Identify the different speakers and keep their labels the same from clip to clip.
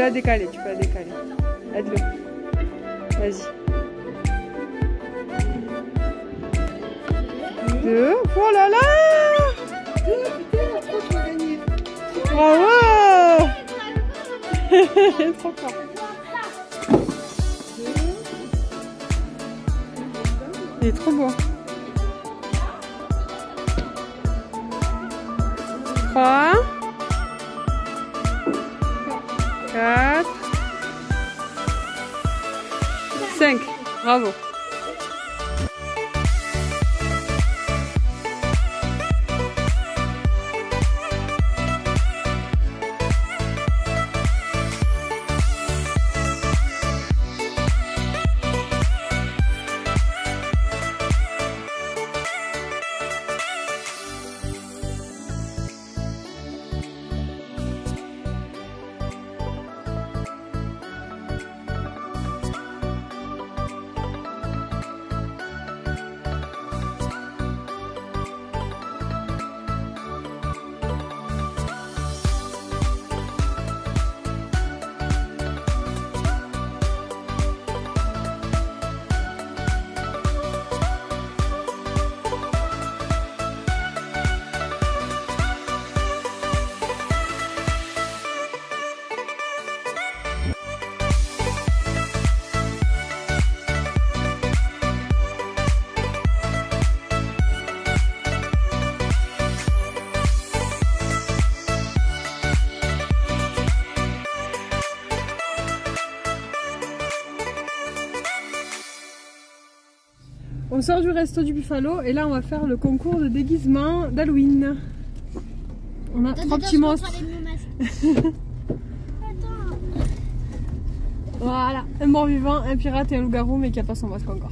Speaker 1: la décaler, tu peux la décaler. Aide-le. Vas-y. 2. Oh là là! Bravo! Trop fort. Il est trop beau. 3. 4. 5. Bravo. On sort du resto du Buffalo et là on va faire le concours de déguisement d'Halloween. On a 3 petits monstres. Voilà, un mort-vivant, un pirate et un loup-garou mais qui a pas son masque encore.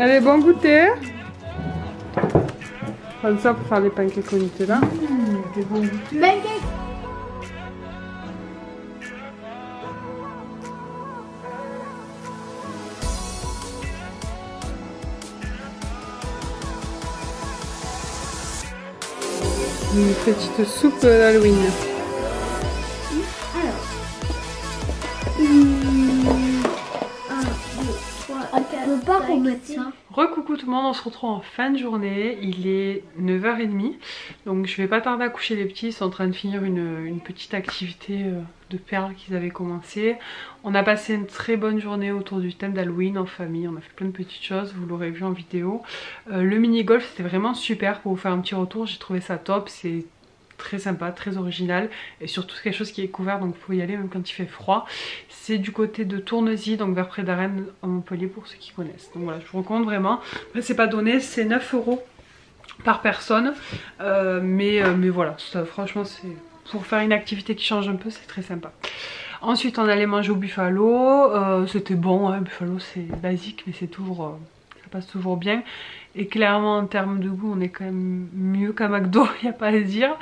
Speaker 1: Allez, bon goûter. Comme ça pour faire les pancakes au Nutella.
Speaker 2: Pancakes.
Speaker 1: Une petite soupe d'Halloween. Recoucou tout le monde, on se retrouve en fin de journée, il est 9h30, donc je vais pas tarder à coucher les petits, ils sont en train de finir une petite activité de perles qu'ils avaient commencé. On a passé une très bonne journée autour du thème d'Halloween en famille, on a fait plein de petites choses, vous l'aurez vu en vidéo. Le mini-golf c'était vraiment super pour vous faire un petit retour, j'ai trouvé ça top, c'est très sympa, très original et surtout quelque chose qui est couvert donc vous pouvez y aller même quand il fait froid. C'est du côté de Tournesy, donc vers près d'Arène à Montpellier pour ceux qui connaissent. Donc voilà, je vous recommande vraiment. Après c'est pas donné, c'est 9 € par personne, mais voilà, ça, franchement c'est pour faire une activité qui change un peu, c'est très sympa. Ensuite on allait manger au Buffalo, c'était bon, hein, Buffalo c'est basique mais c'est toujours, ça passe toujours bien. Et clairement en termes de goût on est quand même mieux qu'à McDo, il n'y a pas à dire.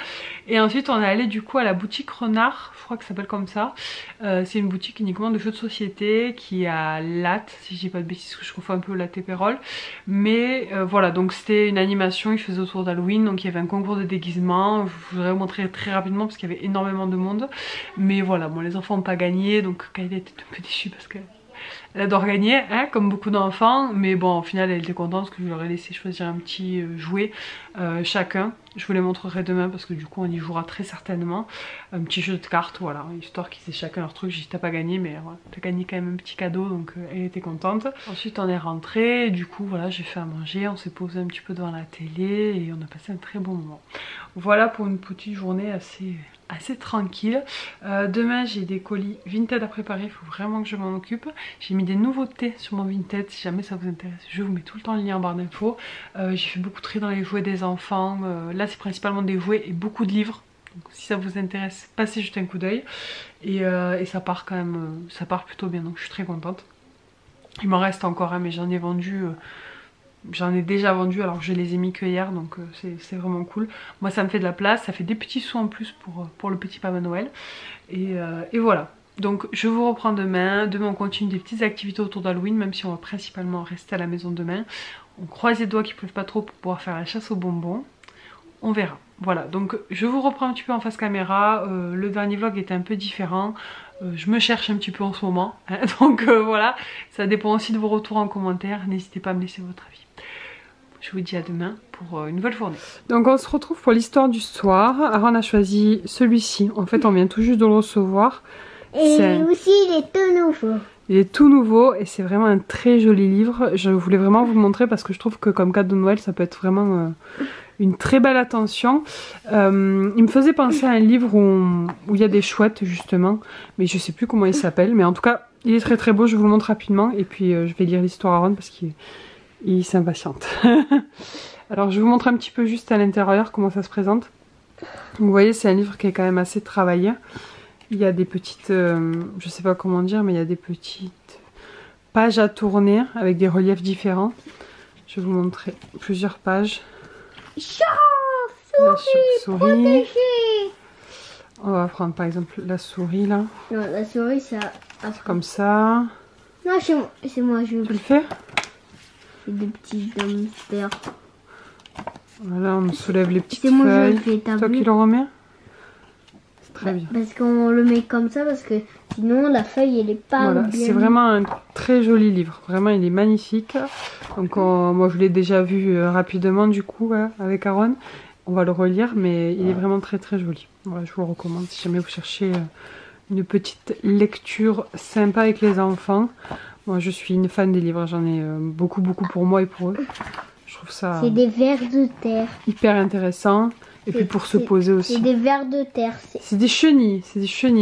Speaker 1: Et ensuite on est allé du coup à la boutique Renard, je crois que ça s'appelle comme ça. C'est une boutique uniquement de jeux de société qui est à Latte, si je dis pas de bêtises, que je confonds un peu Latte et Pérol. Mais voilà, donc c'était une animation, ils faisaient autour d'Halloween, donc il y avait un concours de déguisement. Je voudrais vous montrer très rapidement parce qu'il y avait énormément de monde. Mais voilà, bon les enfants n'ont pas gagné, donc Kylie était un peu déçue parce que Elle adore gagner, hein, comme beaucoup d'enfants, mais bon, au final, elle était contente parce que je leur ai laissé choisir un petit jouet chacun. Je vous les montrerai demain parce que du coup, on y jouera très certainement. Un petit jeu de cartes, voilà, histoire qu'ils aient chacun leur truc. J'ai dit, t'as pas gagné, mais voilà, t'as gagné quand même un petit cadeau, donc elle était contente. Ensuite, on est rentré, du coup, voilà, j'ai fait à manger, on s'est posé un petit peu devant la télé et on a passé un très bon moment. Voilà pour une petite journée assez tranquille. Demain j'ai des colis Vinted à préparer, il faut vraiment que je m'en occupe. J'ai mis des nouveautés sur mon Vinted, si jamais ça vous intéresse je vous mets tout le temps le lien en barre d'infos. J'ai fait beaucoup de tri dans les jouets des enfants, là c'est principalement des jouets et beaucoup de livres. Donc si ça vous intéresse, passez jeter un coup d'œil. Et ça part quand même, ça part plutôt bien, donc je suis très contente. Il m'en reste encore, hein, mais j'en ai vendu... J'en ai déjà vendu alors que je les ai mis que hier, donc c'est vraiment cool. Moi ça me fait de la place, ça fait des petits sous en plus pour le petit Papa Noël. Et voilà. Donc je vous reprends demain. Demain on continue des petites activités autour d'Halloween, même si on va principalement rester à la maison demain. On croise les doigts qu'il ne pleuve pas trop pour pouvoir faire la chasse aux bonbons. On verra. Voilà, donc je vous reprends un petit peu en face caméra. Le dernier vlog était un peu différent. Je me cherche un petit peu en ce moment, hein, donc voilà. Ça dépend aussi de vos retours en commentaire. N'hésitez pas à me laisser votre avis. Je vous dis à demain pour une nouvelle journée. Donc on se retrouve pour l'histoire du soir. Aaron a choisi celui-ci. En fait on vient tout juste de le recevoir.
Speaker 2: Et aussi il est tout nouveau.
Speaker 1: Il est tout nouveau et c'est vraiment un très joli livre. Je voulais vraiment vous le montrer parce que je trouve que comme cadeau de Noël ça peut être vraiment une très belle attention. Il me faisait penser à un livre où il y a des chouettes justement. Mais je sais plus comment il s'appelle. Mais en tout cas il est très très beau. Je vous le montre rapidement. Et puis je vais lire l'histoire à Aaron parce qu'il s'impatiente. Alors je vous montre un petit peu juste à l'intérieur comment ça se présente. Vous voyez c'est un livre qui est quand même assez travaillé. Il y a des petites, je sais pas comment dire, mais il y a des petites pages à tourner avec des reliefs différents. Je vais vous montrer plusieurs pages. La chauve-souris. On va prendre par exemple la souris là.
Speaker 2: Non, la souris ça...
Speaker 1: Comme ça.
Speaker 2: Non, c'est moi, je
Speaker 1: Tu le fais?
Speaker 2: Des petits hamsters.
Speaker 1: Voilà, on soulève les petites
Speaker 2: feuilles. C'est moi je le fais,
Speaker 1: toi qui le remets? C'est très bien.
Speaker 2: Parce qu'on le met comme ça parce que sinon la feuille elle est pas
Speaker 1: voilà,
Speaker 2: bien.
Speaker 1: C'est vraiment un très joli livre. Vraiment il est magnifique. Donc moi je l'ai déjà vu rapidement du coup avec Aaron. On va le relire mais il est vraiment très très joli. Voilà, je vous le recommande si jamais vous cherchez une petite lecture sympa avec les enfants. Moi je suis une fan des livres, j'en ai beaucoup pour moi et pour eux. Je trouve ça...
Speaker 2: C'est des vers de terre.
Speaker 1: Hyper intéressant. Et puis pour se poser aussi.
Speaker 2: C'est des vers de terre.
Speaker 1: C'est des chenilles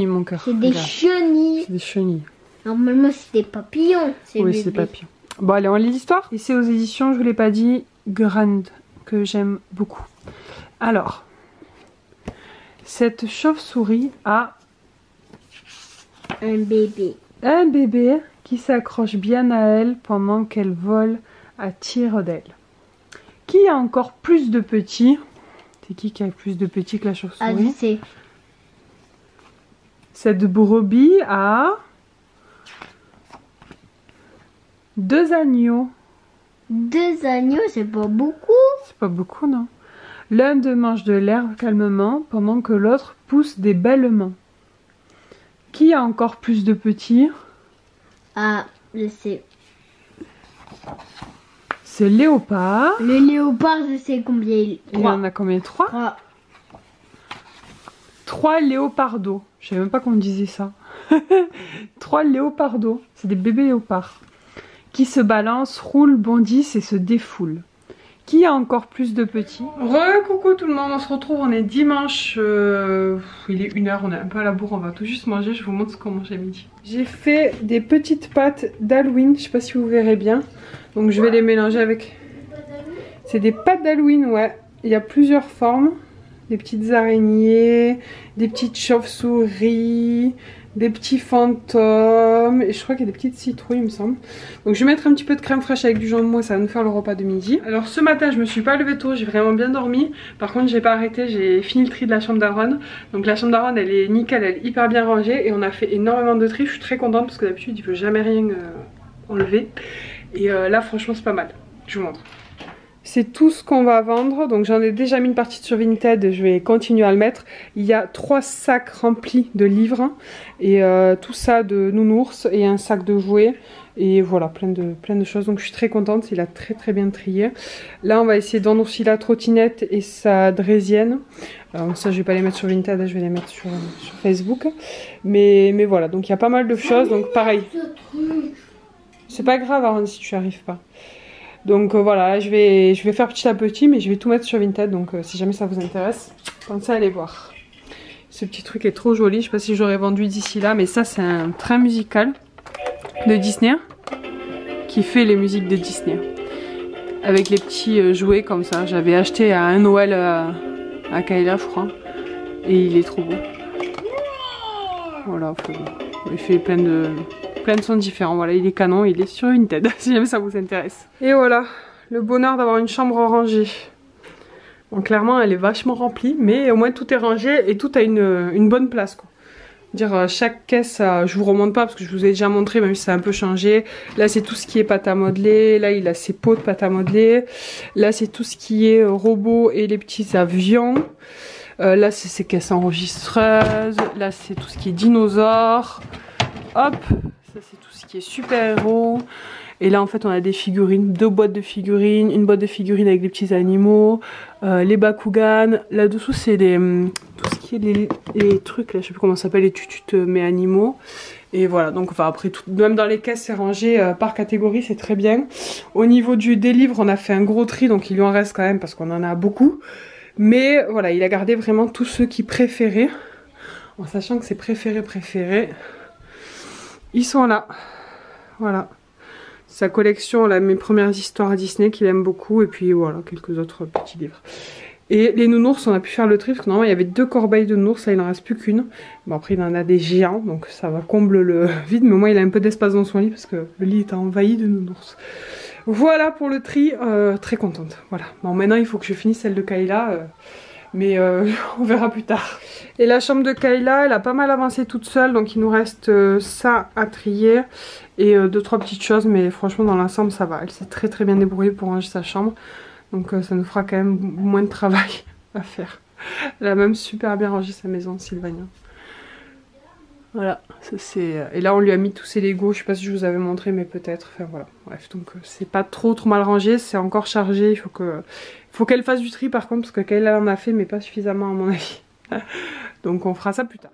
Speaker 1: mon cœur.
Speaker 2: C'est des chenilles.
Speaker 1: C'est des chenilles.
Speaker 2: Normalement c'est des papillons.
Speaker 1: Oui c'est des papillons. Bon allez on lit l'histoire. Et c'est aux éditions, je vous l'ai pas dit, Grand, que j'aime beaucoup. Alors, cette chauve-souris a...
Speaker 2: un bébé.
Speaker 1: Un bébé qui s'accroche bien à elle pendant qu'elle vole à tire d'aile. Qui a encore plus de petits? C'est qui a plus de petits que la chauve-souris?
Speaker 2: Ah, je sais.
Speaker 1: Cette brebis a 2 agneaux.
Speaker 2: 2 agneaux, c'est pas beaucoup.
Speaker 1: C'est pas beaucoup, non? L'un d'eux mange de l'herbe calmement pendant que l'autre pousse des bêlements. Qui a encore plus de petits?
Speaker 2: Ah, je sais.
Speaker 1: Ce léopard.
Speaker 2: Le léopard, je sais combien il...
Speaker 1: Il y en a combien? 3? 3 léopardos. Je savais même pas qu'on disait ça. 3 léopardos. C'est des bébés léopards. Qui se balancent, roulent, bondissent et se défoulent. Qui a encore plus de petits? Coucou tout le monde, on se retrouve, on est dimanche, il est 1h, on est un peu à la bourre, on va tout juste manger, je vous montre ce qu'on mange à midi. J'ai fait des petites pâtes d'Halloween, je sais pas si vous verrez bien, donc je vais les mélanger avec... C'est des pâtes d'Halloween, ouais, il y a plusieurs formes, des petites araignées, des petites chauves-souris, des petits fantômes, et je crois qu'il y a des petites citrouilles il me semble. Donc je vais mettre un petit peu de crème fraîche avec du jambon et ça va nous faire le repas de midi. Alors ce matin je me suis pas levée tôt, j'ai vraiment bien dormi. Par contre j'ai pas arrêté, j'ai fini le tri de la chambre d'Aaron. Donc la chambre d'Aaron elle est nickel, elle est hyper bien rangée et on a fait énormément de tri. Je suis très contente parce que d'habitude il veut jamais rien enlever. Et là franchement c'est pas mal, je vous montre. C'est tout ce qu'on va vendre, donc j'en ai déjà mis une partie sur Vinted, je vais continuer à le mettre. Il y a 3 sacs remplis de livres et tout ça de nounours et un sac de jouets. Et voilà, plein de choses. Donc je suis très contente, il a très bien trié. Là on va essayer d'endurcir la trottinette et sa draisienne. Alors ça je vais pas les mettre sur Vinted, je vais les mettre sur Facebook. Mais voilà, donc il y a pas mal de choses. Donc pareil, c'est pas grave Aaron si tu n'y arrives pas. Donc voilà, je vais faire petit à petit, mais je vais tout mettre sur Vinted. Donc si jamais ça vous intéresse, pensez à aller voir. Ce petit truc est trop joli, je sais pas si j'aurais vendu d'ici là, mais ça c'est un train musical de Disney qui fait les musiques de Disney avec les petits jouets comme ça. J'avais acheté à un Noël à Kayla je crois et il est trop beau. Voilà, il fait plein de sons différents. Voilà, il est canon, il est sur Vinted si jamais ça vous intéresse. Et voilà, le bonheur d'avoir une chambre rangée. Bon, clairement elle est vachement remplie, mais au moins tout est rangé et tout a une bonne place quoi. Dire chaque caisse, je vous remonte pas parce que je vous ai déjà montré, même si ça a un peu changé. Là c'est tout ce qui est pâte à modeler, là il a ses pots de pâte à modeler, là c'est tout ce qui est robots et les petits avions, là c'est ses caisses enregistreuses, là c'est tout ce qui est dinosaures, hop, ça c'est tout ce qui est super-héros. Et là en fait on a des figurines, 2 boîtes de figurines, une boîte de figurines avec des petits animaux, les Bakugan, là dessous c'est tout ce qui est les trucs là, je sais plus comment ça s'appelle, les tututes mais animaux. Et voilà, donc enfin, après tout, même dans les caisses c'est rangé par catégorie, c'est très bien. Au niveau des livres on a fait un gros tri, donc il lui en reste quand même parce qu'on en a beaucoup. Mais voilà, il a gardé vraiment tous ceux qu'il préférait, en sachant que ses préférés, ils sont là, voilà. Sa collection, là, mes premières histoires Disney qu'il aime beaucoup. Et puis voilà, quelques autres petits livres. Et les nounours, on a pu faire le tri. Parce que normalement, il y avait 2 corbeilles de nounours. Là, il n'en reste plus qu'une. Bon, après, il en a des géants. Donc ça va combler le vide. Mais au moins, il a un peu d'espace dans son lit. Parce que le lit est envahi de nounours. Voilà pour le tri. Très contente. Voilà. Bon, maintenant, il faut que je finisse celle de Kayla. Mais on verra plus tard. Et la chambre de Kayla, elle a pas mal avancé toute seule. Donc il nous reste ça à trier. Et 2-3 petites choses. Mais franchement dans l'ensemble ça va. Elle s'est très bien débrouillée pour ranger sa chambre. Donc ça nous fera quand même moins de travail à faire. Elle a même super bien rangé sa maison, Sylvania. Voilà, ça c'est... Et là on lui a mis tous ses Legos, je sais pas si je vous avais montré mais peut-être, enfin voilà. Bref, donc c'est pas trop mal rangé, c'est encore chargé, il faut qu'elle fasse du tri par contre, parce que qu'elle en a fait mais pas suffisamment à mon avis. Donc on fera ça plus tard.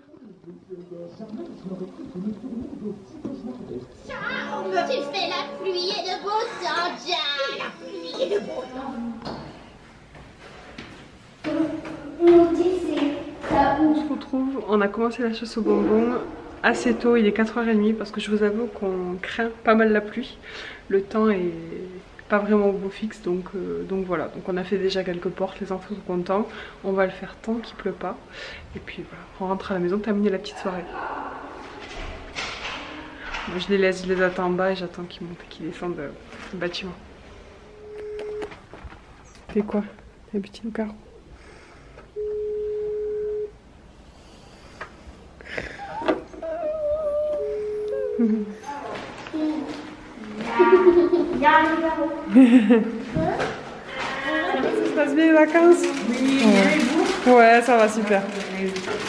Speaker 3: Tu fais la pluie et de beau temps, Jack. La pluie et de beau temps.
Speaker 2: On dit c'est ça.
Speaker 1: On se retrouve, on a commencé la chasse aux bonbons assez tôt, il est 4h30 parce que je vous avoue qu'on craint pas mal la pluie. Le temps est pas vraiment au beau fixe, donc voilà. Donc on a fait déjà quelques portes, les enfants sont contents. On va le faire tant qu'il pleut pas. Et puis voilà, on rentre à la maison, terminer la petite soirée. Moi je les laisse, je les attends en bas et j'attends qu'ils montent et qu'ils descendent du bâtiment. C'est quoi? Les petits loups-garous. Ça se passe bien les vacances? Oui. Ouais, ça va super.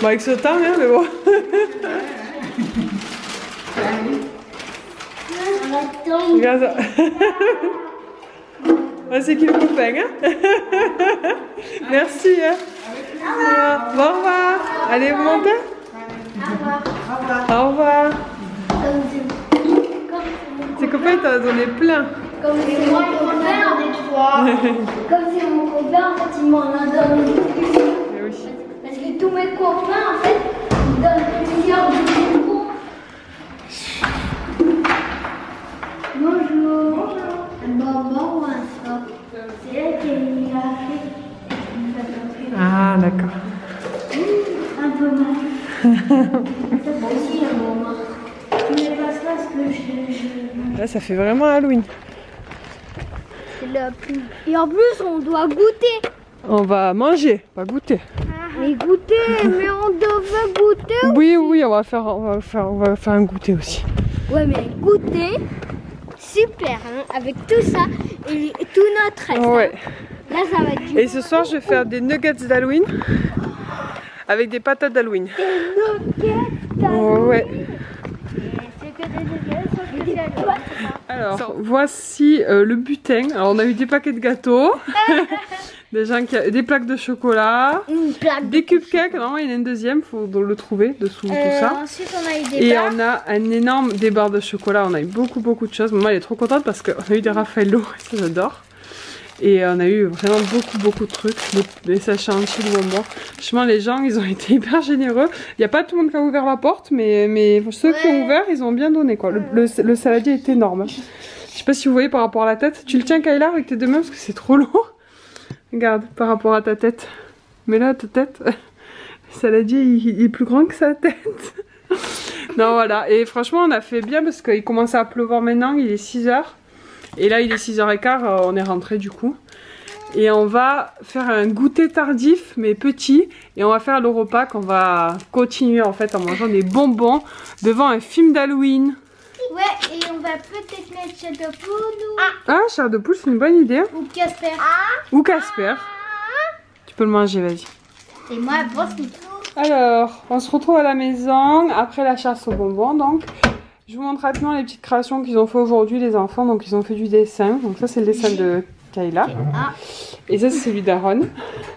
Speaker 1: Bon, avec ce temps, hein, mais bon. Regarde ça. Ouais, c'est qui le copain, hein? Merci, hein? Au revoir. Allez, vous montez? Au revoir. Tes copains, t'en as donné plein.
Speaker 2: Comme c'est mon copain, on est 3. Comme c'est mon copain, en fait, il m'en a donné plus.
Speaker 1: Oui.
Speaker 2: Parce que tous mes copains, en fait, ils donnent plusieurs bonbons. Bonjour. Bonjour. Un bonbon ou un soif? C'est elle qui a fait.
Speaker 1: Ah, d'accord.
Speaker 2: Un peu mal. Ça fait aussi un bonbon. Tu ne passes pas ce que je...
Speaker 1: Là, ça fait vraiment Halloween.
Speaker 2: Et en plus, on doit goûter.
Speaker 1: On va manger, pas goûter.
Speaker 2: Mais goûter, mais on devait goûter.
Speaker 1: Oui, oui, on va faire un goûter aussi.
Speaker 2: Ouais, mais goûter, super, hein, avec tout ça et tout notre reste.
Speaker 1: Ouais.
Speaker 2: Hein. Là, ça va être du...
Speaker 1: Et ce soir, je vais faire des nuggets d'Halloween avec des patates d'Halloween.
Speaker 2: Des nuggets.
Speaker 1: Ouais.
Speaker 2: C'est que des nuggets.
Speaker 1: Alors, voici le butin. Alors, on a eu des paquets de gâteaux, des plaques de chocolat, des cupcakes. Non, il y en a une deuxième, il faut le trouver dessous tout ça.
Speaker 2: Ensuite, on a eu des
Speaker 1: Et
Speaker 2: barres.
Speaker 1: on a un énorme des barres de chocolat. On a eu beaucoup de choses. Maman, elle est trop contente parce qu'on a eu des Raffaello, ça j'adore. Et on a eu vraiment beaucoup de trucs, des sachets entiers de bonbons. Franchement, les gens, ils ont été hyper généreux. Il n'y a pas tout le monde qui a ouvert la porte, mais ceux qui ont ouvert, ils ont bien donné quoi. Le saladier est énorme. Je sais pas si vous voyez par rapport à la tête. Tu le tiens, Kayla, avec tes deux mains parce que c'est trop lourd. Regarde, par rapport à ta tête. Mais là, ta tête, le saladier, il est plus grand que sa tête. Non, voilà. Et franchement, on a fait bien parce qu'il commence à pleuvoir maintenant. Il est 6 h. Et là il est 6h15, on est rentré du coup. Et on va faire un goûter tardif mais petit. Et on va faire le repas qu'on va continuer en fait en mangeant des bonbons devant un film d'Halloween.
Speaker 2: Ouais, et on va peut-être mettre Chair de Poule
Speaker 1: Ah, chair de poule c'est une bonne idée.
Speaker 2: ou Casper.
Speaker 1: Ou Casper. Tu peux le manger, vas-y.
Speaker 2: Et moi, brosse tout.
Speaker 1: Alors, on se retrouve à la maison après la chasse aux bonbons donc. Je vous montre rapidement les petites créations qu'ils ont fait aujourd'hui les enfants. Donc ils ont fait du dessin. Donc ça c'est le dessin de Kayla. Et ça c'est celui d'Aaron.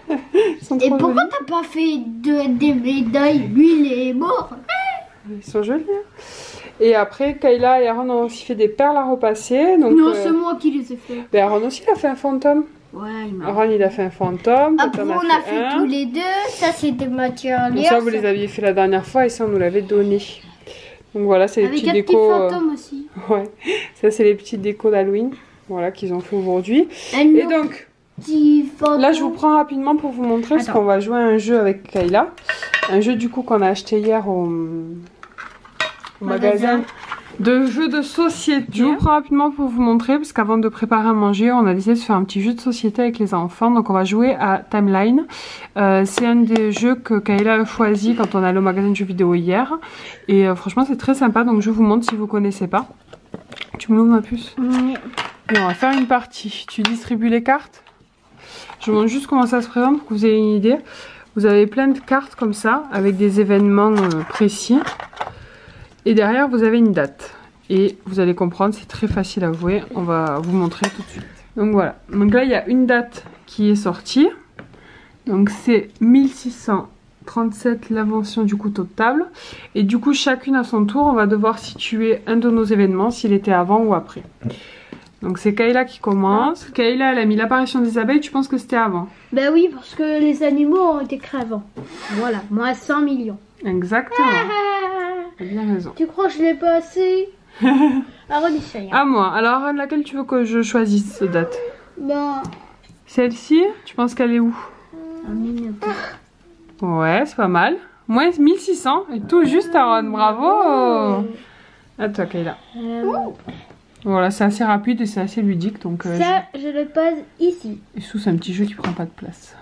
Speaker 2: Et pourquoi t'as pas fait des médailles? Lui il est mort.
Speaker 1: Ils sont jolis. Hein. Et après Kayla et Aaron ont aussi fait des perles à repasser. Donc,
Speaker 2: Non, c'est moi qui les ai fait.
Speaker 1: Ben, Aaron aussi il a fait un fantôme.
Speaker 2: Ouais, il m'a.
Speaker 1: Aaron il a fait un fantôme.
Speaker 2: Après on a fait tous les deux. Ça c'était matière
Speaker 1: Donc
Speaker 2: lire.
Speaker 1: ça vous les aviez fait la dernière fois et ça on nous l'avait donné. Donc voilà, c'est les
Speaker 2: Avec
Speaker 1: petites
Speaker 2: un petit
Speaker 1: décos.
Speaker 2: fantôme aussi.
Speaker 1: Ouais, ça c'est les petites décos d'Halloween. Voilà qu'ils ont fait aujourd'hui. Et donc,
Speaker 2: petit fantôme.
Speaker 1: là je vous prends rapidement pour vous montrer parce qu'on va jouer à un jeu avec Kayla. Un jeu du coup qu'on a acheté hier au magasin de jeux de société. Je vous prends rapidement pour vous montrer parce qu'avant de préparer à manger, on a décidé de faire un petit jeu de société avec les enfants. Donc on va jouer à Timeline. C'est un des jeux que Kayla a choisi quand on allait au magasin de jeux vidéo hier. Et franchement c'est très sympa donc je vous montre si vous connaissez pas. Tu me l'ouvres ma puce?
Speaker 2: Oui.
Speaker 1: Et on va faire une partie. Tu distribues les cartes. Je vous montre juste comment ça se présente pour que vous ayez une idée. Vous avez plein de cartes comme ça avec des événements précis. Et derrière vous avez une date. Et vous allez comprendre, c'est très facile à jouer. On va vous montrer tout de suite. Donc voilà. Donc là il y a une date qui est sortie. Donc c'est 1637 l'invention du couteau de table. Et du coup chacune à son tour on va devoir situer un de nos événements, s'il était avant ou après. Donc c'est Kayla qui commence. Kayla elle a mis l'apparition des abeilles, tu penses que c'était avant?
Speaker 2: Bah oui, parce que les animaux ont été créés avant. Voilà, moi 100 millions.
Speaker 1: Exactement. T'as bien raison.
Speaker 2: Tu crois que je l'ai pas assez? Aaron il sait rien.
Speaker 1: À moi. Alors laquelle tu veux que je choisisse cette date?
Speaker 2: Ben,
Speaker 1: Celle-ci, tu penses qu'elle est où? Ouais, c'est pas mal. Moins 1600 et tout juste Aaron, bravo. À toi Kayla. Voilà, c'est assez rapide et c'est assez ludique donc.
Speaker 2: ça, je le pose ici.
Speaker 1: Et sous c'est un petit jeu qui prend pas de place.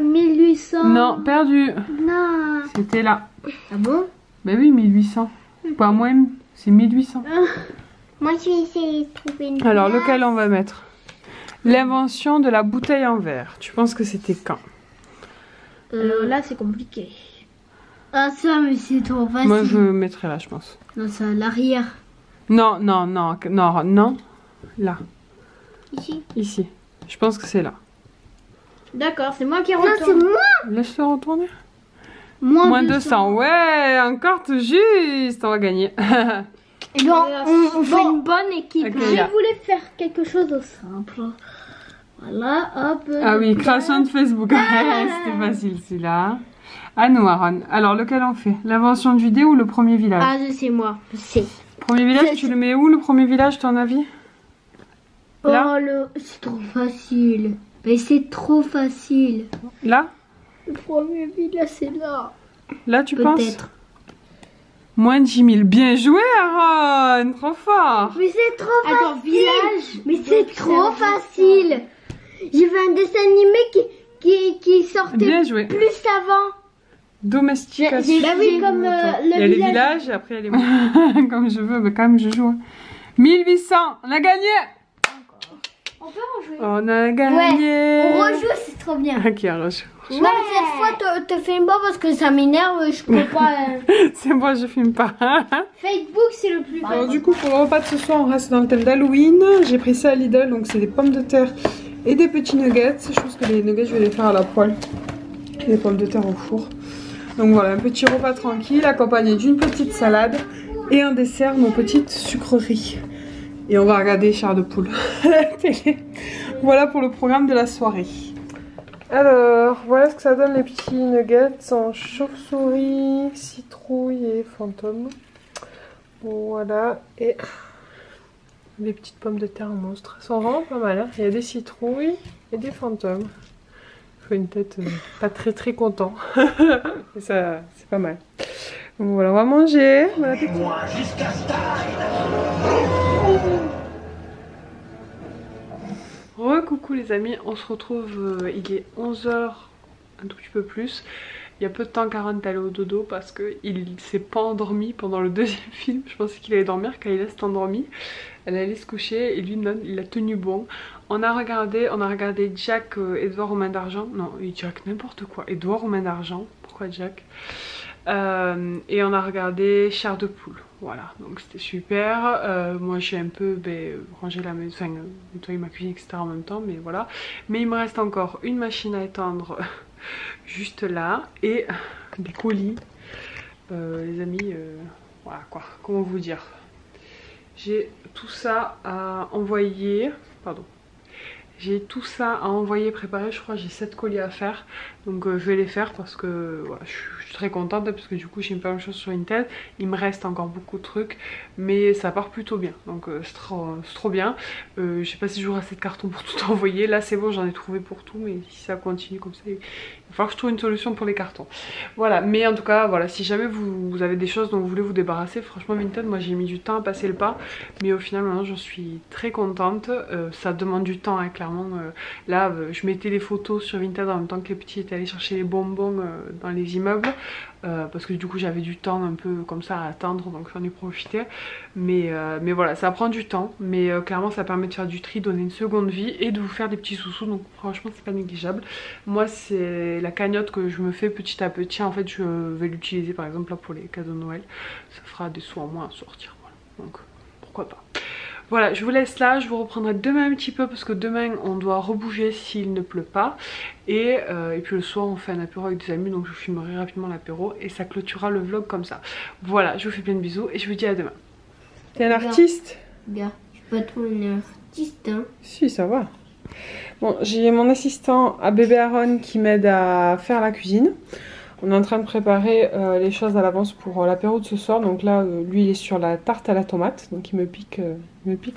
Speaker 2: 1800.
Speaker 1: Non, perdu.
Speaker 2: Non.
Speaker 1: C'était là.
Speaker 2: Ah bon?
Speaker 1: Ben oui, 1800. Pas moins, c'est 1800.
Speaker 2: Moi, je vais essayer de trouver une.
Speaker 1: Alors, lequel on va mettre? L'invention de la bouteille en verre. Tu penses que c'était quand?
Speaker 2: Alors là, c'est compliqué. Ah, ça, mais c'est trop facile.
Speaker 1: Moi, je mettrais là, je pense.
Speaker 2: Non, c'est à l'arrière.
Speaker 1: Non, non, non, non, non. Là,
Speaker 2: Ici.
Speaker 1: ici. Je pense que c'est là.
Speaker 2: D'accord, c'est moi qui retourne. Non, c'est moi.
Speaker 1: Laisse-le retourner.
Speaker 2: Moins
Speaker 1: 200. Ouais, encore tout juste. On va gagner.
Speaker 2: Et ben, on fait une bonne équipe.
Speaker 1: Ok,
Speaker 2: Je
Speaker 1: là.
Speaker 2: voulais faire quelque chose de simple. Voilà, hop.
Speaker 1: Ah oui, création de Facebook. C'était facile celui-là. À nous, Aaron. Alors, lequel on fait? L'invention du dé ou le premier village?
Speaker 2: Ah, c'est moi. Je sais.
Speaker 1: Premier village, tu le mets où le premier village, ton avis? Là?
Speaker 2: Oh, c'est trop facile. Mais c'est trop facile.
Speaker 1: Là?
Speaker 2: Le premier village, c'est là.
Speaker 1: Là, tu penses?
Speaker 2: Peut-être.
Speaker 1: Moins de 10 000. Bien joué, Aaron! Trop fort!
Speaker 2: Mais c'est trop facile. Attends, village. Mais c'est trop facile. J'ai vu un dessin animé qui sortait
Speaker 1: Bien joué.
Speaker 2: plus avant.
Speaker 1: Domestication.
Speaker 2: Bah oui, comme
Speaker 1: Il y a les
Speaker 2: village.
Speaker 1: villages et après il y a les... Comme je veux, mais quand même je joue. 1800, on a gagné!
Speaker 2: On On peut rejouer.
Speaker 1: On a gagné.
Speaker 2: On rejoue, c'est trop bien.
Speaker 1: Ok, on rejoue.
Speaker 2: Ouais, cette fois, te filme pas parce que ça m'énerve, je peux pas.
Speaker 1: C'est moi, je filme pas.
Speaker 2: Facebook, c'est le plus
Speaker 1: Alors du coup, pour le repas de ce soir, on reste dans le thème d'Halloween. J'ai pris ça à Lidl, donc c'est des pommes de terre et des petits nuggets. Je pense que les nuggets, je vais les faire à la poêle. Et les pommes de terre au four. Donc voilà, un petit repas tranquille, accompagné d'une petite salade et un dessert, nos petites sucreries. Et on va regarder Chair de poule à la télé. Voilà pour le programme de la soirée. Alors, voilà ce que ça donne les petits nuggets en chauve-souris, citrouille et fantôme. Voilà, et les petites pommes de terre monstres. Elles sont vraiment pas mal, hein. Il y a des citrouilles et des fantômes. Il faut une tête pas très content. Et ça, c'est pas mal. Donc voilà, on va manger. Bon appétit. Coucou les amis, on se retrouve, il est 11 h, un tout petit peu plus. Il y a peu de temps qu'Aaron est allé au dodo parce qu'il s'est pas endormi pendant le deuxième film. Je pensais qu'il allait dormir, Kayla s'est endormie. Elle allait se coucher et lui il a tenu bon. On a regardé Jack, Edouard aux mains d'argent. Non, Jack n'importe quoi. Edouard aux mains d'argent. Pourquoi Jack? Et on a regardé Chair de poule. Voilà, donc c'était super. Moi j'ai un peu rangé la maison, enfin nettoyé ma cuisine, etc. en même temps, mais voilà. Mais il me reste encore une machine à étendre juste là et des colis. Les amis, voilà quoi, comment vous dire. J'ai tout ça à envoyer, pardon. J'ai tout ça à envoyer, préparer, je crois j'ai 7 colis à faire. Donc je vais les faire parce que voilà, je suis très contente parce que du coup j'ai pas mal de choses sur Vinted. Il me reste encore beaucoup de trucs mais ça part plutôt bien. Donc c'est trop bien. Je sais pas si j'aurai assez de cartons pour tout envoyer. Là c'est bon, j'en ai trouvé pour tout, mais si ça continue comme ça, il va falloir que je trouve une solution pour les cartons. Voilà, mais en tout cas voilà, si jamais vous avez des choses dont vous voulez vous débarrasser, franchement Vinted, moi j'ai mis du temps à passer le pas. Mais au final maintenant j'en suis très contente. Ça demande du temps hein, clairement. Là je mettais les photos sur Vinted en même temps que les petits étaient allés chercher les bonbons dans les immeubles parce que du coup j'avais du temps un peu comme ça à attendre, donc j'en ai profité. Mais voilà, ça prend du temps, mais clairement ça permet de faire du tri, donner une seconde vie et de vous faire des petits sous-sous, donc franchement c'est pas négligeable. Moi c'est la cagnotte que je me fais petit à petit, en fait je vais l'utiliser par exemple là pour les cadeaux de Noël, ça fera des sous en moins à sortir, voilà. Donc pourquoi pas. Voilà, je vous laisse là, je vous reprendrai demain un petit peu parce que demain on doit rebouger s'il ne pleut pas. Et puis le soir on fait un apéro avec des amis, donc je vous filmerai rapidement l'apéro et ça clôturera le vlog comme ça. Voilà, je vous fais plein de bisous et je vous dis à demain. T'es un artiste?
Speaker 2: Regarde, je suis pas trop une artiste hein.
Speaker 1: Si, ça va. Bon, j'ai mon assistant à bébé Aaron qui m'aide à faire la cuisine. On est en train de préparer les choses à l'avance pour l'apéro de ce soir. Donc là, lui, il est sur la tarte à la tomate. Donc il me pique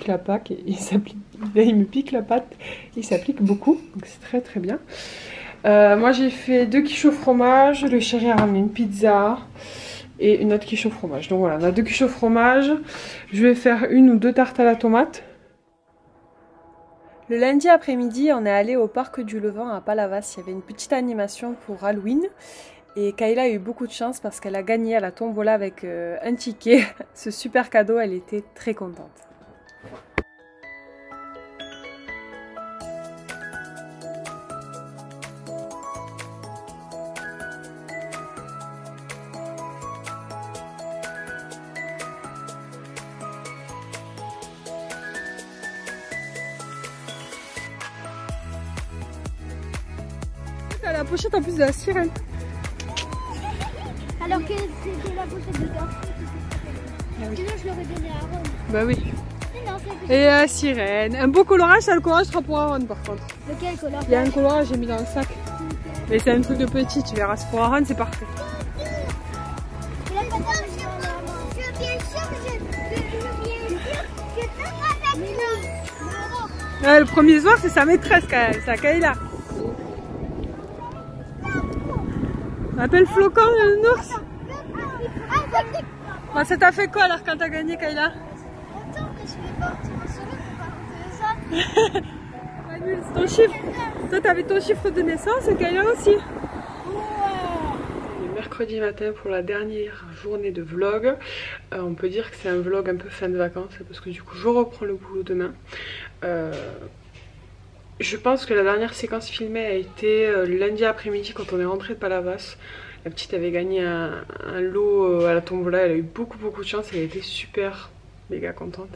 Speaker 1: la pâte et il s'applique. Il me pique la pâte, il s'applique beaucoup. Donc c'est très bien. Moi, j'ai fait 2 quiches au fromage. Le chéri a ramené une pizza et une autre quiche au fromage. Donc voilà, on a 2 quiches au fromage. Je vais faire 1 ou 2 tartes à la tomate. Le lundi après-midi, on est allé au parc du Levant à Palavas. Il y avait une petite animation pour Halloween. Et Kayla a eu beaucoup de chance parce qu'elle a gagné à la tombola avec un ticket. Ce super cadeau, elle était très contente. T'as la pochette en plus de la sirène.
Speaker 2: Alors que c'était la pochette de Dorothy. Sinon je l'aurais donné à Aaron.
Speaker 1: Bah oui.
Speaker 2: Non,
Speaker 1: et la sirène. Un beau colorage, ça le colorage sera pour Aaron par contre.
Speaker 2: lequel colorage?
Speaker 1: Il y a un colorage, j'ai mis dans le sac. Mais c'est un truc de petit, tu verras. Pour Aaron, c'est parfait. Le premier soir, c'est sa maîtresse quand même, c'est Kayla. On appelle Flocon le ours. Bah, ça t'a fait quoi alors quand t'as gagné, Kayla?
Speaker 2: Attends, mais je vais partir en soirée pour parler de ça.
Speaker 1: Manu, c'est ton chiffre. Toi, t'avais ton chiffre de naissance et Kayla aussi. Mercredi matin pour la dernière journée de vlog. On peut dire que c'est un vlog un peu fin de vacances parce que du coup je reprends le boulot demain. Je pense que la dernière séquence filmée a été le lundi après-midi quand on est rentré de Palavas. La petite avait gagné un lot à la tombola, elle a eu beaucoup de chance, elle était super méga contente.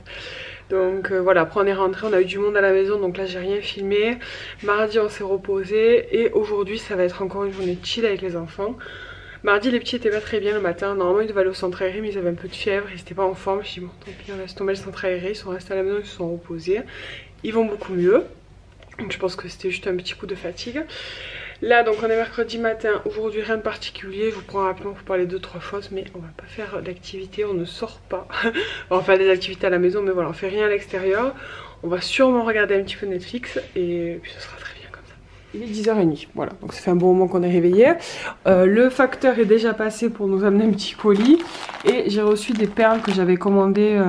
Speaker 1: Donc voilà, après on est rentré, on a eu du monde à la maison, donc là j'ai rien filmé. Mardi on s'est reposé et aujourd'hui ça va être encore une journée chill avec les enfants. Mardi les petits étaient pas très bien le matin, normalement ils devaient aller au centre aéré mais ils avaient un peu de fièvre, ils étaient pas en forme. Je dis bon tant pis on laisse tomber le centre aéré, ils sont restés à la maison, ils se sont reposés. Ils vont beaucoup mieux, donc je pense que c'était juste un petit coup de fatigue. Là donc on est mercredi matin, aujourd'hui rien de particulier, je vous prends rapidement pour parler de 2-3 choses, mais on va pas faire d'activité, on ne sort pas. On va faire des activités à la maison mais voilà, on fait rien à l'extérieur. On va sûrement regarder un petit peu Netflix et puis ce sera très bien comme ça. Il est 10h30, voilà, donc ça fait un bon moment qu'on est réveillé. Le facteur est déjà passé pour nous amener un petit colis et j'ai reçu des perles que j'avais commandées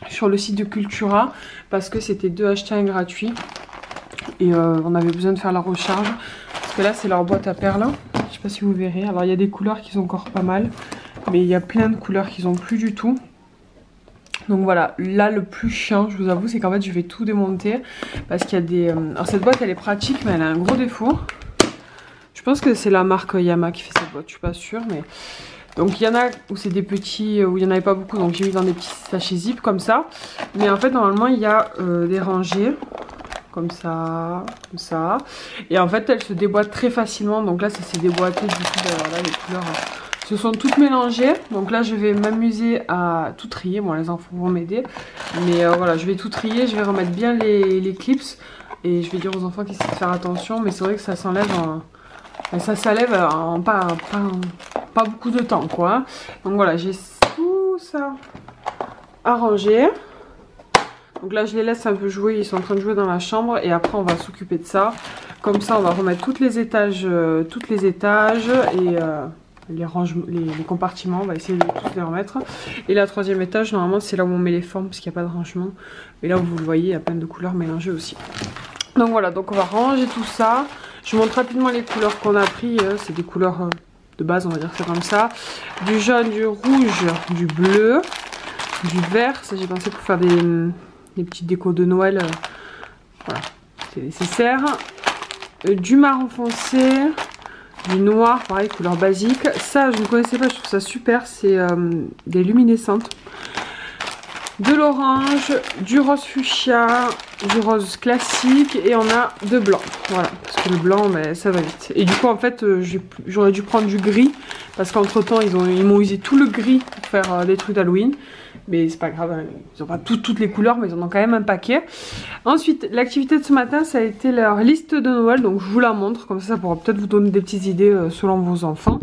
Speaker 1: sur le site de Cultura parce que c'était 2 achats 1 gratuit. Et on avait besoin de faire la recharge parce que là c'est leur boîte à perles, je sais pas si vous verrez. Alors il y a des couleurs qui sont encore pas mal, mais il y a plein de couleurs qui sont plus du tout. Donc voilà, là le plus chiant je vous avoue c'est qu'en fait je vais tout démonter parce qu'il y a des... Alors cette boîte elle est pratique mais elle a un gros défaut. Je pense que c'est la marque Yamaha qui fait cette boîte, je suis pas sûre mais... Donc il y en a où c'est des petits, où il n'y en avait pas beaucoup, donc j'ai mis dans des petits sachets zip comme ça. Mais en fait normalement il y a des rangées. Comme ça, comme ça. Et en fait, elle se déboîte très facilement. Donc là, ça s'est déboîté. Du coup, alors là, les couleurs se sont toutes mélangées. Donc là, je vais m'amuser à tout trier. Bon, les enfants vont m'aider. Mais voilà, je vais tout trier. Je vais remettre bien les clips. Et je vais dire aux enfants qu'ils essaient de faire attention. Mais c'est vrai que ça s'enlève ça s'enlève en pas beaucoup de temps, quoi. Donc voilà, j'ai tout ça arrangé. Donc là je les laisse un peu jouer, ils sont en train de jouer dans la chambre et après on va s'occuper de ça. Comme ça on va remettre tous les étages et les compartiments, on va essayer de tous les remettre. Et la 3e étage normalement c'est là où on met les formes parce qu'il n'y a pas de rangement. Mais là où vous le voyez il y a plein de couleurs mélangées aussi. Donc voilà, donc on va ranger tout ça. Je vous montre rapidement les couleurs qu'on a pris, c'est des couleurs de base on va dire que c'est comme ça. Du jaune, du rouge, du bleu, du vert, ça j'ai pensé pour faire des petites décos de Noël, voilà, c'est nécessaire. Du marron foncé, du noir, pareil, couleur basique. Ça, je ne connaissais pas, je trouve ça super, c'est des luminescentes. De l'orange, du rose fuchsia, du rose classique et on a de blanc. Voilà, parce que le blanc, mais ça va vite. Et du coup, en fait, j'aurais dû prendre du gris parce qu'entre temps, ils m'ont usé tout le gris pour faire des trucs d'Halloween. Mais c'est pas grave, hein. Ils n'ont pas toutes les couleurs, mais ils en ont quand même un paquet. Ensuite, l'activité de ce matin, ça a été leur liste de Noël. Donc je vous la montre, comme ça pourra peut-être vous donner des petites idées selon vos enfants.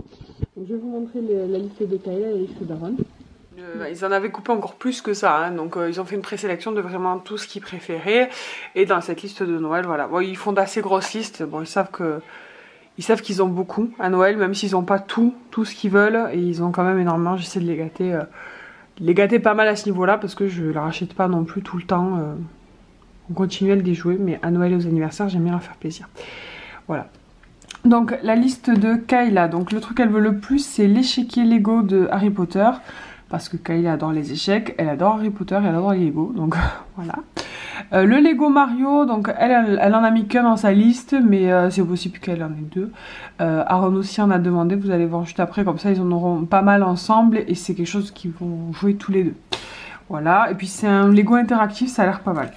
Speaker 1: Donc, je vais vous montrer la liste de Kayla et la liste d'Aaron. Ils en avaient coupé encore plus que ça, hein. Donc ils ont fait une présélection de vraiment tout ce qu'ils préféraient. Et dans cette liste de Noël, voilà. Bon, ils font d'assez grosses listes. Bon, ils savent qu'ils ont beaucoup à Noël, même s'ils n'ont pas tout ce qu'ils veulent. Et ils ont quand même énormément, j'essaie de les gâter pas mal à ce niveau-là parce que je ne leur achète pas non plus tout le temps. On continue à les jouer, mais à Noël et aux anniversaires, j'aime bien leur faire plaisir. Voilà. Donc la liste de Kayla. Donc le truc qu'elle veut le plus, c'est l'échiquier Lego de Harry Potter. Parce que Kayla adore les échecs, elle adore Harry Potter, elle adore les Lego. Donc voilà. Le Lego Mario, donc elle en a mis qu'un dans sa liste, mais c'est possible qu'elle en ait 2. Aaron aussi en a demandé, vous allez voir juste après, comme ça ils en auront pas mal ensemble et c'est quelque chose qu'ils vont jouer tous les deux. Voilà, et puis c'est un Lego interactif, ça a l'air pas mal.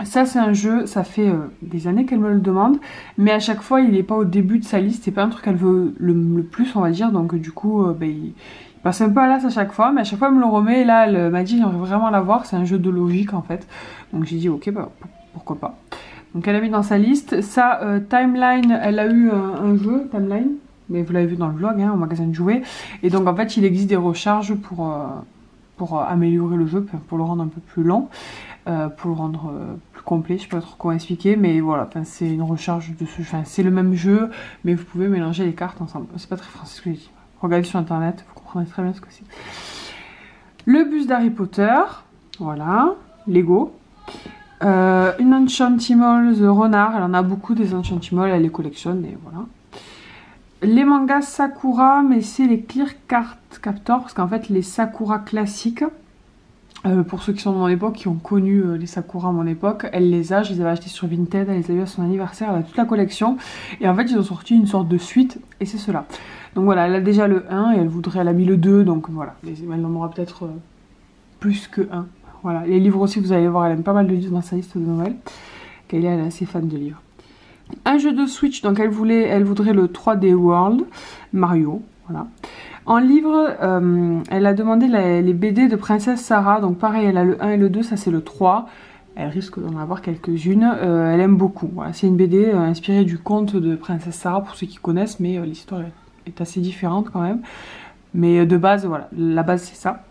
Speaker 1: Ça c'est un jeu, ça fait des années qu'elle me le demande, mais à chaque fois il n'est pas au début de sa liste, c'est pas un truc qu'elle veut le plus on va dire, donc du coup il passe un peu à l'as à chaque fois, mais à chaque fois elle me le remet, et là elle m'a dit j'aimerais vraiment l'avoir, c'est un jeu de logique en fait, donc j'ai dit ok bah pourquoi pas. Donc elle a mis dans sa liste, ça Timeline, elle a eu un jeu, Timeline, mais vous l'avez vu dans le vlog, hein, au magasin de jouets, et donc en fait il existe des recharges pour améliorer le jeu, pour le rendre un peu plus long, pour le rendre plus complet, je sais pas trop comment expliquer, mais voilà, c'est une recharge de ce jeu, c'est le même jeu, mais vous pouvez mélanger les cartes ensemble, c'est pas très français ce que j'ai dit. Regardez sur internet, vous comprenez très bien ce que c'est. Le bus d'Harry Potter, voilà, Lego. Une Enchantimals renard, elle en a beaucoup des Enchantimals, elle les collectionne et voilà. Les mangas Sakura, mais c'est les Clear Card Captor, parce qu'en fait les Sakura classiques, Pour ceux qui sont de mon époque, qui ont connu les Sakura à mon époque, elle les a, je les avais achetés sur Vinted, elle les a eu à son anniversaire, elle a toute la collection. Et en fait, ils ont sorti une sorte de suite, et c'est cela. Donc voilà, elle a déjà le 1, et elle a mis le 2, donc voilà. Elle en aura peut-être plus que 1. Voilà, les livres aussi, vous allez voir, elle aime pas mal de livres dans sa liste de Noël. Elle est assez fan de livres. Un jeu de Switch, donc elle voudrait le 3D World, Mario, voilà. En livre, elle a demandé les BD de Princesse Sarah, donc pareil, elle a le 1 et le 2, ça c'est le 3. Elle risque d'en avoir quelques-unes, elle aime beaucoup. Voilà, c'est une BD inspirée du conte de Princesse Sarah, pour ceux qui connaissent, mais l'histoire est assez différente quand même. Mais de base, voilà, la base c'est ça.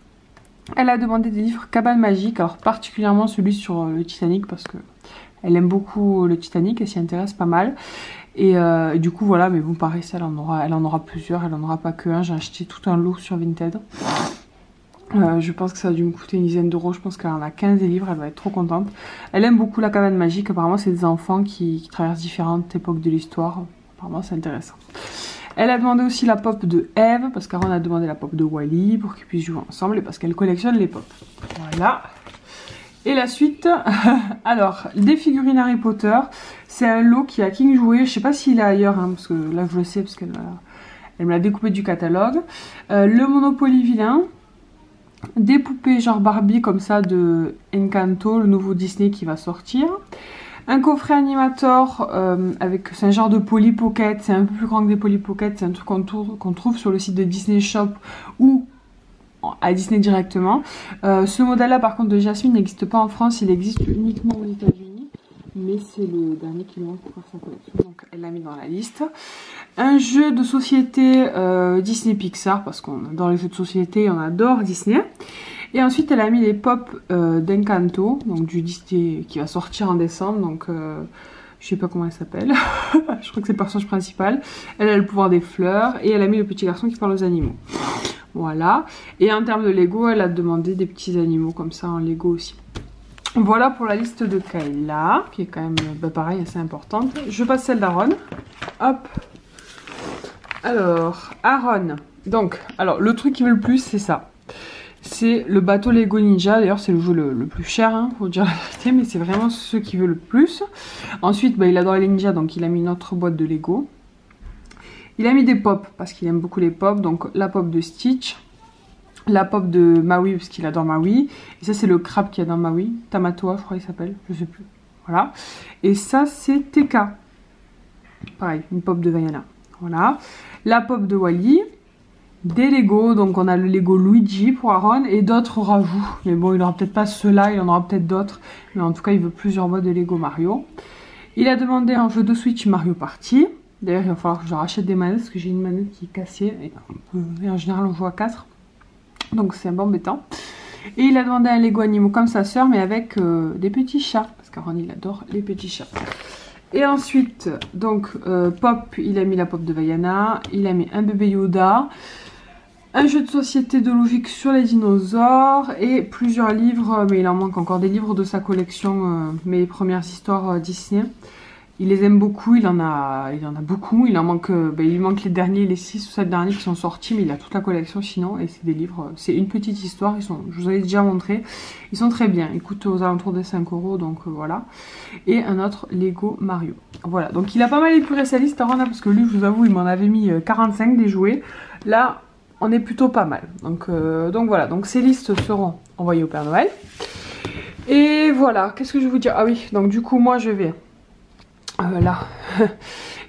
Speaker 1: Elle a demandé des livres Cabane Magique, alors particulièrement celui sur le Titanic, parce que elle aime beaucoup le Titanic, elle s'y intéresse pas mal. Et du coup voilà, mais bon pareil, ça, elle en aura plusieurs, elle en aura pas que un. J'ai acheté tout un lot sur Vinted. Je pense que ça a dû me coûter une dizaine d'euros, je pense qu'elle en a 15 des livres, elle va être trop contente. Elle aime beaucoup la Cabane Magique, apparemment c'est des enfants qui traversent différentes époques de l'histoire, apparemment c'est intéressant. Elle a demandé aussi la pop de Eve, parce qu'Aaron a demandé la pop de Wally pour qu'ils puissent jouer ensemble et parce qu'elle collectionne les pop. Voilà. Et la suite, alors, des figurines Harry Potter, c'est un lot qui a King joué, je sais pas s'il est ailleurs, hein, parce que là je le sais, parce qu'elle me l'a découpé du catalogue. Le Monopoly vilain, des poupées genre Barbie comme ça de Encanto, le nouveau Disney qui va sortir. Un coffret animator c'est un genre de Polly Pocket, c'est un peu plus grand que des Polly Pocket, c'est un truc qu'on trouve sur le site de Disney Shop ou à Disney directement. Ce modèle-là, par contre, de Jasmine n'existe pas en France, il existe uniquement aux États-Unis, mais c'est le dernier qui manque pour faire sa collection, donc elle l'a mis dans la liste. Un jeu de société Disney Pixar, parce qu'on adore les jeux de société, on adore Disney. Et ensuite, elle a mis les pop d'Encanto, donc du Disney qui va sortir en décembre, donc je sais pas comment elle s'appelle, je crois que c'est le personnage principal. Elle a le pouvoir des fleurs, et elle a mis le petit garçon qui parle aux animaux. Voilà. Et en termes de Lego, elle a demandé des petits animaux comme ça en Lego aussi. Voilà pour la liste de Kayla, qui est quand même, pareil, assez importante. Je passe celle d'Aaron. Hop. Alors, Aaron. Donc, alors, le truc qu'il veut le plus, c'est ça. C'est le bateau Lego Ninja. D'ailleurs, c'est le jeu le plus cher, hein, faut dire la vérité, mais c'est vraiment ce qu'il veut le plus. Ensuite, il adore les ninjas, donc il a mis une autre boîte de Lego. Il a mis des pop, parce qu'il aime beaucoup les pop. Donc, la pop de Stitch. La pop de Maui, parce qu'il adore Maui. Et ça, c'est le crabe qu'il y a dans Maui. Tamatoa, je crois qu'il s'appelle. Je sais plus. Voilà. Et ça, c'est TK. Pareil, une pop de Vaiana. Voilà. La pop de Wally. Des Lego. Donc, on a le Lego Luigi pour Aaron. Et d'autres rajouts. Mais bon, il n'aura peut-être pas ceux-là. Il en aura peut-être d'autres. Mais en tout cas, il veut plusieurs boîtes de Lego Mario. Il a demandé un jeu de Switch Mario Party. D'ailleurs, il va falloir que je rachète des manettes. Parce que j'ai une manette qui est cassée. Et en général, on joue à 4. Donc c'est un peu embêtant. Et il a demandé un Lego animaux comme sa soeur, mais avec des petits chats. Parce qu'Aaron, il adore les petits chats. Et ensuite, donc, pop, il a mis la pop de Vaiana. Il a mis un bébé Yoda. Un jeu de société de logique sur les dinosaures. Et plusieurs livres, mais il en manque encore des livres de sa collection, mes premières histoires Disney. Il les aime beaucoup, il en a beaucoup, il manque les derniers, les 6 ou 7 derniers qui sont sortis, mais il a toute la collection sinon, et c'est des livres, c'est une petite histoire, je vous avais déjà montré, ils sont très bien, ils coûtent aux alentours des 5 €, donc voilà. Et un autre Lego Mario. Voilà, donc il a pas mal épuré sa liste, parce que lui, je vous avoue, il m'en avait mis 45 des jouets. Là, on est plutôt pas mal. Donc voilà, donc ces listes seront envoyées au Père Noël. Et voilà, qu'est-ce que je vais vous dire? Ah oui, donc du coup, moi je vais... là,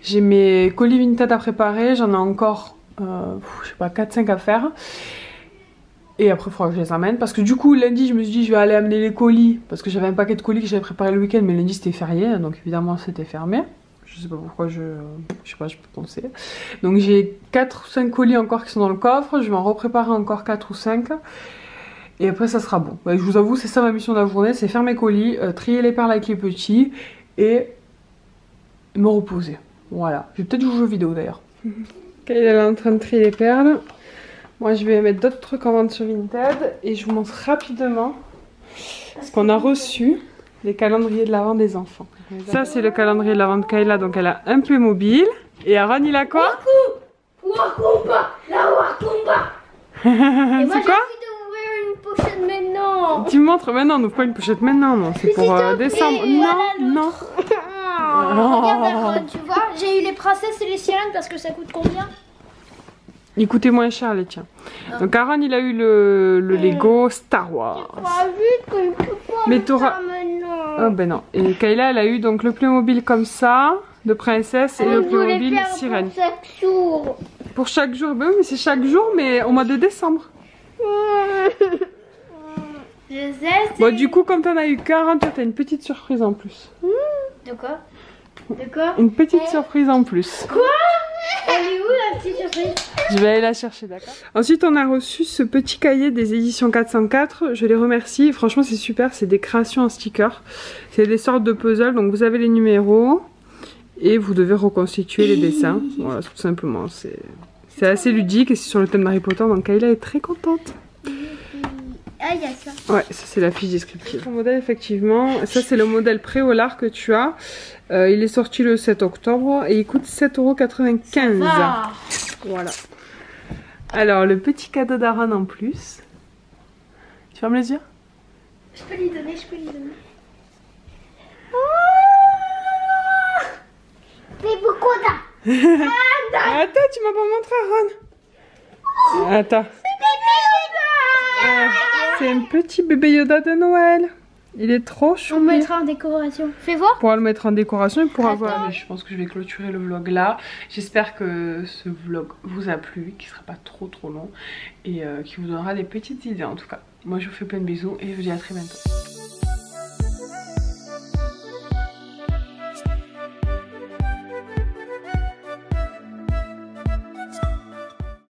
Speaker 1: j'ai mes colis Vinted à préparer, j'en ai encore, je sais pas, 4-5 à faire. Et après, il faudra que je les amène. Parce que du coup, lundi, je me suis dit, je vais aller amener les colis. Parce que j'avais un paquet de colis que j'avais préparé le week-end, mais lundi c'était férié, donc évidemment c'était fermé. Je sais pas pourquoi, je sais pas, je peux penser. Donc j'ai 4 ou 5 colis encore qui sont dans le coffre, je vais en repréparer encore 4 ou 5. Et après, ça sera bon. Je vous avoue, c'est ça ma mission de la journée, c'est faire mes colis, trier les perles avec les petits et me reposer. Voilà. Je vais peut-être jouer aux jeux vidéo d'ailleurs. Elle est en train de trier les perles. Moi je vais mettre d'autres trucs en vente sur Vinted. Et je vous montre rapidement ce qu'on a reçu. Les calendriers de l'avant des enfants. Ça c'est le calendrier de l'avant de Kayla. Donc elle a un Playmobil. Et Aaron il a quoi?
Speaker 2: Wakumba, la Wakumba. Et moi j'ai envie d'ouvrir une pochette maintenant. Non.
Speaker 1: Tu me montres maintenant, on n'ouvre pas une pochette maintenant, non, c'est pour décembre.
Speaker 2: Et
Speaker 1: Non,
Speaker 2: voilà
Speaker 1: non.
Speaker 2: Regarde Aaron, tu vois, j'ai eu les princesses et les sirènes parce que ça coûte combien?
Speaker 1: Il coûtait moins cher les tiens. Donc Aaron il a eu le Lego Star Wars.
Speaker 2: Vite que je peux pas.
Speaker 1: Mais t'auras...
Speaker 2: maintenant.
Speaker 1: Oh ben non. Et Kayla elle a eu donc le Playmobil comme ça, de princesse et le Playmobil sirène.
Speaker 2: Pour chaque jour.
Speaker 1: Pour chaque jour, ben oui mais c'est chaque jour mais au mois de décembre.
Speaker 2: Je sais.
Speaker 1: Bon du coup comme t'en as eu 40, toi t'as une petite surprise en plus.
Speaker 2: De quoi? De quoi?
Speaker 1: Une petite surprise en plus.
Speaker 2: Quoi? Elle est où la petite surprise?
Speaker 1: Je vais aller la chercher, d'accord. Ensuite, on a reçu ce petit cahier des éditions 404. Je les remercie. Franchement, c'est super. C'est des créations en stickers. C'est des sortes de puzzles. Donc, vous avez les numéros et vous devez reconstituer les dessins. Voilà, tout simplement. C'est assez ludique et c'est sur le thème d'Harry Potter. Donc, Kayla est très contente.
Speaker 2: Ah, il y a ça.
Speaker 1: Ouais, ça c'est la fiche descriptive. Ton modèle, effectivement, ça c'est le modèle Préolard que tu as. Il est sorti le 7 octobre et il coûte 7,95 €.
Speaker 2: Ah.
Speaker 1: Voilà. Alors, le petit cadeau d'Aaron en plus. Tu fermes les yeux?
Speaker 2: Je peux lui donner, je peux lui donner. Mais pourquoi t'as?
Speaker 1: Attends, tu m'as pas montré Aaron. Attends. C'est un petit bébé Yoda de Noël. Il est trop chou.
Speaker 2: On mettra en décoration. Fais voir.
Speaker 1: On pourra le mettre en décoration et pourra
Speaker 2: Attends.
Speaker 1: voir. Je pense que je vais clôturer le vlog là. J'espère que ce vlog vous a plu, qu'il sera pas trop long et qui vous donnera des petites idées en tout cas. Moi je vous fais plein de bisous et je vous dis à très bientôt.